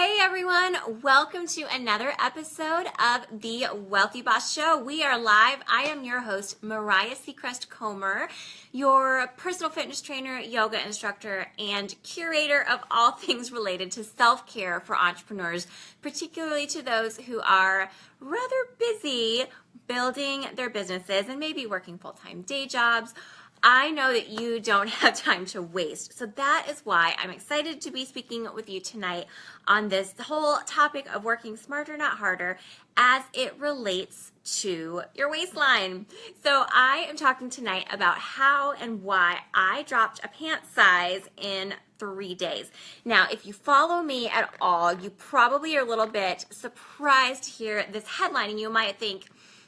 Hey everyone, welcome to another episode of the Wealthy Boss Show. We are live. I am your host, Mariah Seacrest Comer, your personal fitness trainer, yoga instructor, and curator of all things related to self-care for entrepreneurs, particularly to those who are rather busy building their businesses and maybe working full-time day jobs. I know that you don't have time to waste. So that is why I'm excited to be speaking with you tonight on this whole topic of working smarter, not harder, as it relates to your waistline. So I am talking tonight about how and why I dropped a pant size in 3 days. Now, if you follow me at all, you probably are a little bit surprised to hear this headline, and you might think,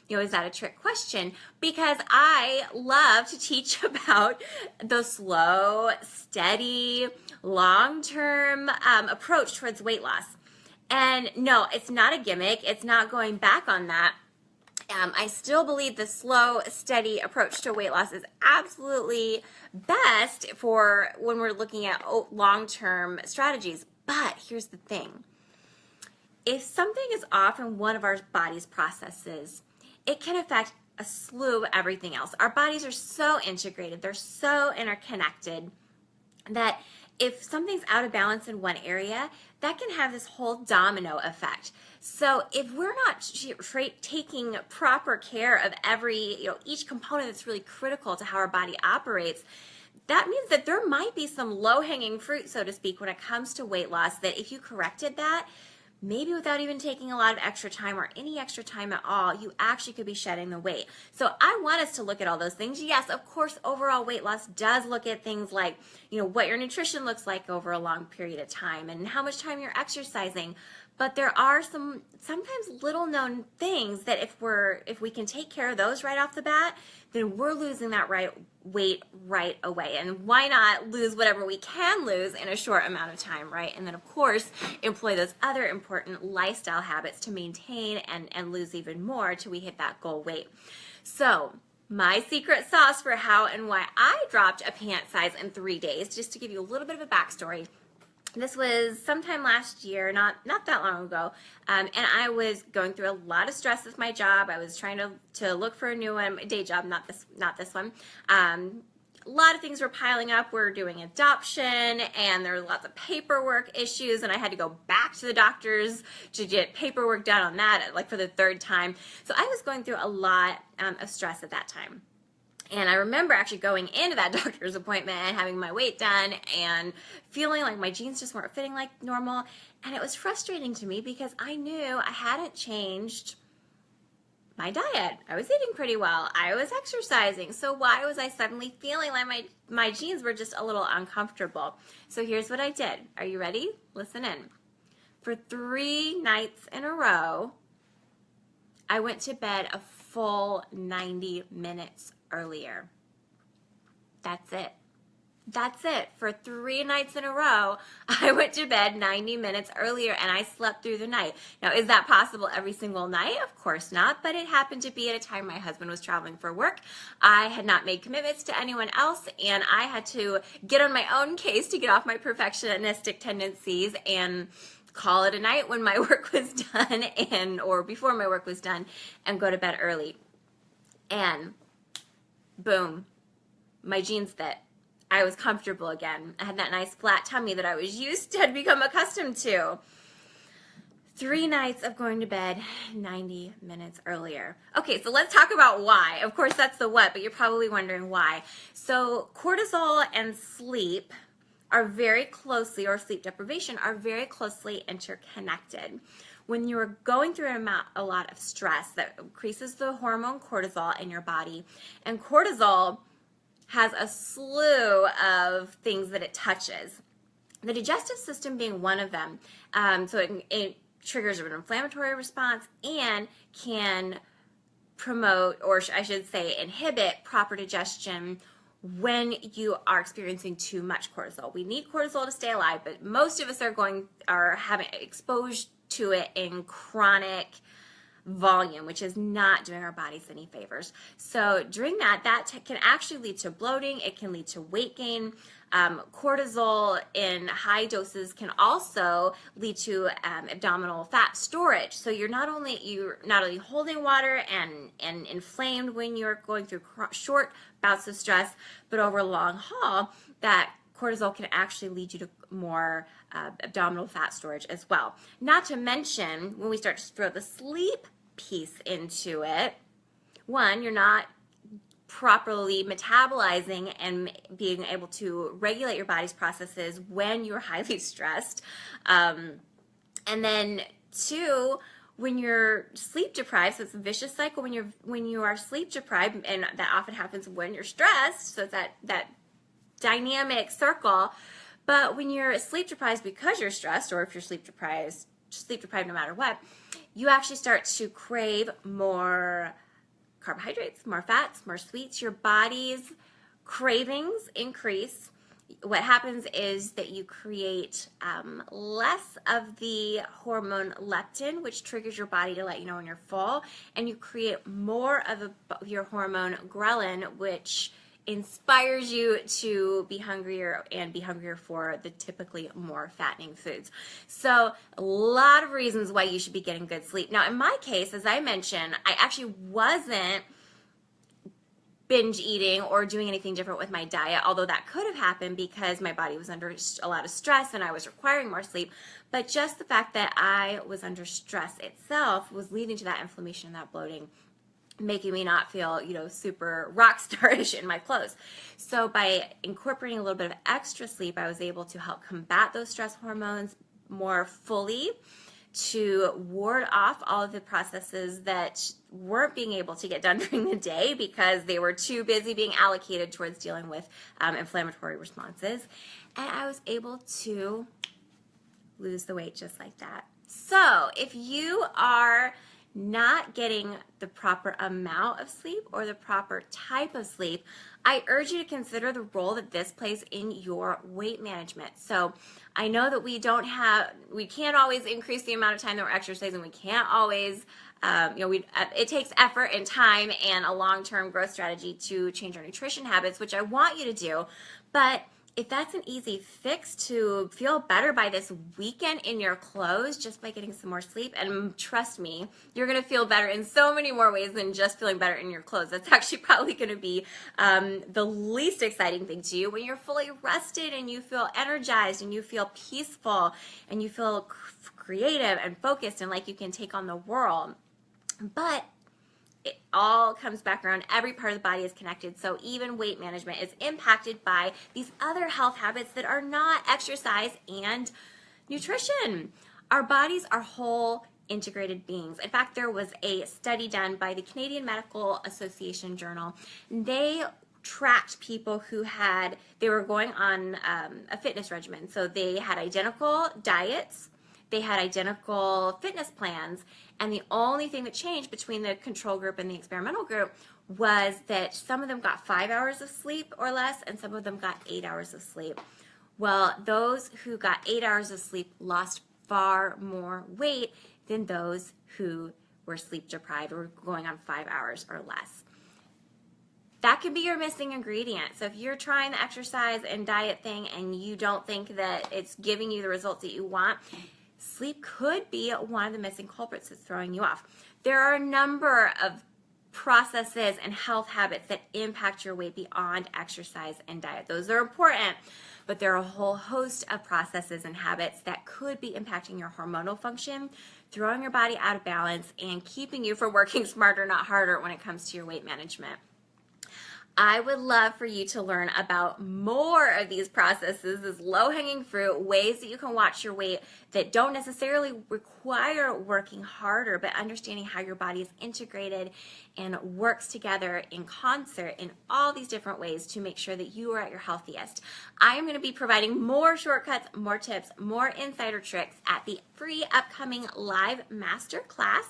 is that a trick question? Because I love to teach about the slow, steady, long-term approach towards weight loss. And no, it's not a gimmick. It's not going back on that. I still believe the slow, steady approach to weight loss is absolutely best for when we're looking at long-term strategies. But here's the thing. If something is off in one of our body's processes, it can affect a slew of everything else. Our bodies are so integrated, they're so interconnected that if something's out of balance in one area, that can have this whole domino effect. So if we're not taking proper care of each component that's really critical to how our body operates, that means that there might be some low-hanging fruit, so to speak, when it comes to weight loss, that if you corrected that, maybe without even taking a lot of extra time or any extra time at all, you actually could be shedding the weight. So I want us to look at all those things. Yes, of course, overall weight loss does look at things like, what your nutrition looks like over a long period of time and how much time you're exercising. But there are sometimes little known things that if we can take care of those right off the bat, then we're losing that weight right away. And why not lose whatever we can lose in a short amount of time, right? And then of course, employ those other important lifestyle habits to maintain and lose even more till we hit that goal weight. So my secret sauce for how and why I dropped a pant size in 3 days, just to give you a little bit of a backstory. This was sometime last year, not that long ago, and I was going through a lot of stress with my job. I was trying to look for a new one, a day job, not this one. A lot of things were piling up. We're doing adoption, and there were lots of paperwork issues, and I had to go back to the doctors to get paperwork done on that, for the third time. So I was going through a lot of stress at that time. And I remember actually going into that doctor's appointment and having my weight done and feeling like my jeans just weren't fitting like normal. And it was frustrating to me because I knew I hadn't changed my diet. I was eating pretty well. I was exercising. So why was I suddenly feeling like my jeans were just a little uncomfortable? So here's what I did. Are you ready? Listen in. For 3 nights in a row, I went to bed a full 90 minutes earlier. That's it. That's it. For 3 nights in a row, I went to bed 90 minutes earlier and I slept through the night. Now, is that possible every single night? Of course not, but it happened to be at a time my husband was traveling for work. I had not made commitments to anyone else, and I had to get on my own case to get off my perfectionistic tendencies and call it a night when my work was done or before my work was done and go to bed early. And boom, my jeans fit. I was comfortable again. I had that nice flat tummy that I was had become accustomed to. 3 nights of going to bed 90 minutes earlier. Okay, so let's talk about why. Of course, that's the what, but you're probably wondering why. So cortisol and sleep are very closely, or sleep deprivation, are very closely interconnected. When you're going through a lot of stress, that increases the hormone cortisol in your body, and cortisol has a slew of things that it touches. The digestive system being one of them. So it triggers an inflammatory response and can promote, or I should say inhibit, proper digestion when you are experiencing too much cortisol. We need cortisol to stay alive, but most of us are having exposed to it in chronic volume, which is not doing our bodies any favors. So during that can actually lead to bloating. It can lead to weight gain. Cortisol in high doses can also lead to abdominal fat storage. So you're not only holding water and inflamed when you're going through short bouts of stress, but over a long haul, that cortisol can actually lead you to more abdominal fat storage as well. Not to mention, when we start to throw the sleep piece into it, one, you're not properly metabolizing and being able to regulate your body's processes when you're highly stressed. And then two, when you're sleep deprived, so it's a vicious cycle when you are sleep deprived, and that often happens when you're stressed, so it's that dynamic circle. But when you're sleep deprived because you're stressed, or if you're sleep deprived no matter what, you actually start to crave more carbohydrates, more fats, more sweets. Your body's cravings increase. What happens is that you create less of the hormone leptin, which triggers your body to let you know when you're full, and you create more of your hormone ghrelin, which inspires you to be hungrier and be hungrier for the typically more fattening foods. So a lot of reasons why you should be getting good sleep. Now, in my case, as I mentioned, I actually wasn't binge eating or doing anything different with my diet, although that could have happened because my body was under a lot of stress and I was requiring more sleep. But just the fact that I was under stress itself was leading to that inflammation and that bloating, making me not feel, super rock starish in my clothes. So by incorporating a little bit of extra sleep, I was able to help combat those stress hormones more fully, to ward off all of the processes that weren't being able to get done during the day because they were too busy being allocated towards dealing with inflammatory responses. And I was able to lose the weight just like that. So if you are not getting the proper amount of sleep or the proper type of sleep, I urge you to consider the role that this plays in your weight management. So I know that we can't always increase the amount of time that we're exercising. We can't always, it takes effort and time and a long-term growth strategy to change our nutrition habits, which I want you to do. But if that's an easy fix to feel better by this weekend in your clothes just by getting some more sleep, and trust me, you're going to feel better in so many more ways than just feeling better in your clothes. That's actually probably going to be the least exciting thing to you when you're fully rested and you feel energized and you feel peaceful and you feel creative and focused and like you can take on the world. But it all comes back around. Every part of the body is connected. So even weight management is impacted by these other health habits that are not exercise and nutrition. Our bodies are whole integrated beings. In fact, there was a study done by the Canadian Medical Association Journal. They tracked people who they were going on a fitness regimen. So they had identical diets, they had identical fitness plans, and the only thing that changed between the control group and the experimental group was that some of them got 5 hours of sleep or less, and some of them got 8 hours of sleep. Well, those who got 8 hours of sleep lost far more weight than those who were sleep deprived or going on 5 hours or less. That could be your missing ingredient. So if you're trying the exercise and diet thing and you don't think that it's giving you the results that you want, sleep could be one of the missing culprits that's throwing you off. There are a number of processes and health habits that impact your weight beyond exercise and diet. Those are important, but there are a whole host of processes and habits that could be impacting your hormonal function, throwing your body out of balance, and keeping you from working smarter, not harder when it comes to your weight management. I would love for you to learn about more of these processes, this low-hanging fruit, ways that you can watch your weight that don't necessarily require working harder, but understanding how your body is integrated and works together in concert in all these different ways to make sure that you are at your healthiest. I am going to be providing more shortcuts, more tips, more insider tricks at the free upcoming live masterclass,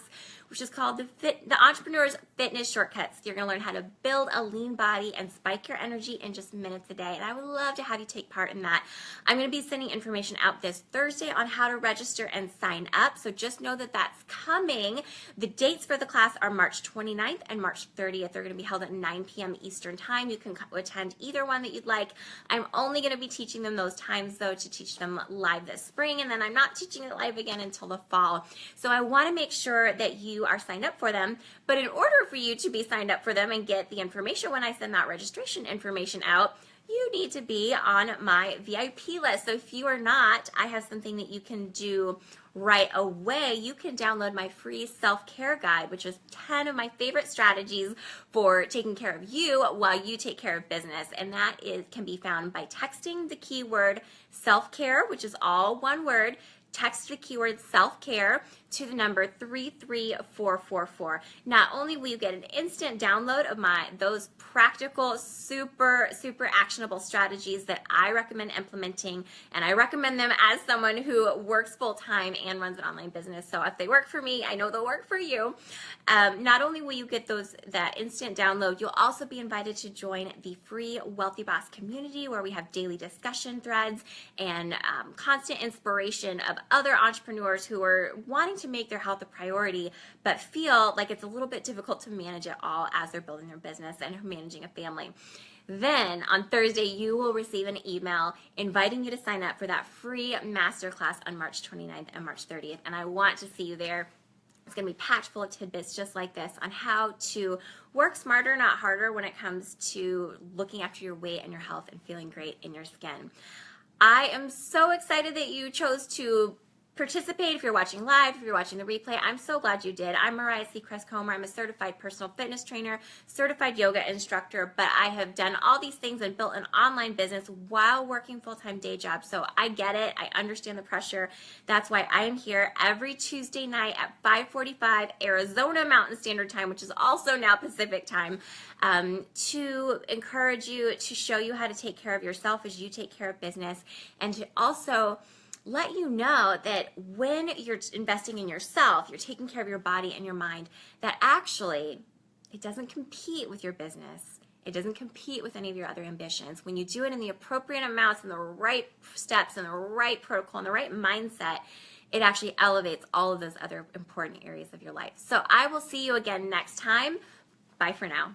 which is called the Entrepreneur's Fitness Shortcuts. You're going to learn how to build a lean body and spike your energy in just minutes a day. And I would love to have you take part in that. I'm going to be sending information out this Thursday on how to register and sign up. So just know that that's coming. The dates for the class are March 29th and March 30th. They're going to be held at 9 p.m. Eastern Time. You can attend either one that you'd like. I'm only going to be teaching them those times, though, to teach them live this spring, and then I'm not teaching it live again until the fall. So I want to make sure that you are signed up for them. But in order for you to be signed up for them and get the information when I send that registration information out, you need to be on my VIP list. So if you are not, I have something that you can do right away. You can download my free self-care guide, which is 10 of my favorite strategies for taking care of you while you take care of business. And that can be found by texting the keyword self-care, which is all one word. Text the keyword self-care to the number 33444. Not only will you get an instant download of those practical, super actionable strategies that I recommend implementing, and I recommend them as someone who works full-time and runs an online business. So if they work for me, I know they'll work for you. Not only will you get that instant download, you'll also be invited to join the free Wealthy Boss community, where we have daily discussion threads and constant inspiration of other entrepreneurs who are wanting to make their health a priority, but feel like it's a little bit difficult to manage it all as they're building their business and managing a family. Then on Thursday, you will receive an email inviting you to sign up for that free masterclass on March 29th and March 30th. And I want to see you there. It's going to be packed full of tidbits just like this on how to work smarter, not harder, when it comes to looking after your weight and your health and feeling great in your skin. I am so excited that you chose to participate. If you're watching live, if you're watching the replay, I'm so glad you did. I'm Mariah Seacrest Comer. I'm a certified personal fitness trainer, certified yoga instructor, but I have done all these things and built an online business while working full-time day job. So I get it. I understand the pressure. That's why I am here every Tuesday night at 5:45 Arizona Mountain Standard Time, which is also now Pacific Time, to encourage you, to show you how to take care of yourself as you take care of business, and to also let you know that when you're investing in yourself, you're taking care of your body and your mind, that actually it doesn't compete with your business. It doesn't compete with any of your other ambitions. When you do it in the appropriate amounts and the right steps and the right protocol and the right mindset, it actually elevates all of those other important areas of your life. So I will see you again next time. Bye for now.